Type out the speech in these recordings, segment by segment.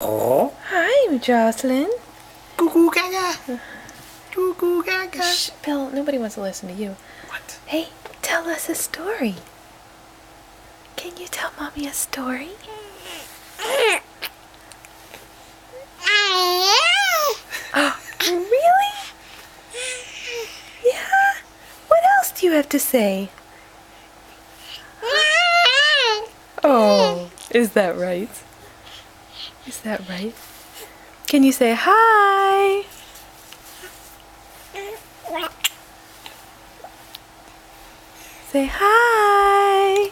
Oh, Hi, Jocelyn. goo goo gaga. Goo goo gaga. Shh, Bill, nobody wants to listen to you. What? Hey, tell us a story. Can you tell Mommy a story? Really? Yeah? What else do you have to say? Oh, is that right? Is that right? Can you say hi? Say hi.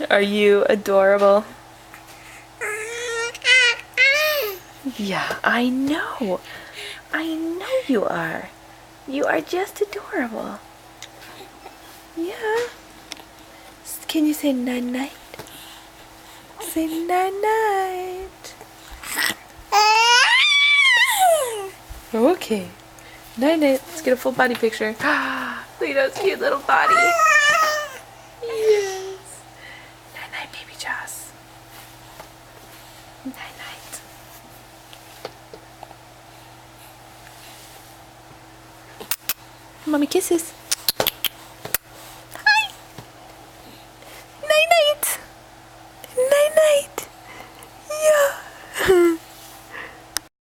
Are you adorable? Yeah, I know. I know you are. You are just adorable. Yeah. Can you say night-night? Say night-night. Okay. Night-night. Let's get a full body picture. Look at those cute little body. Yes. Night-night, baby Joss. Night-night. Mommy kisses.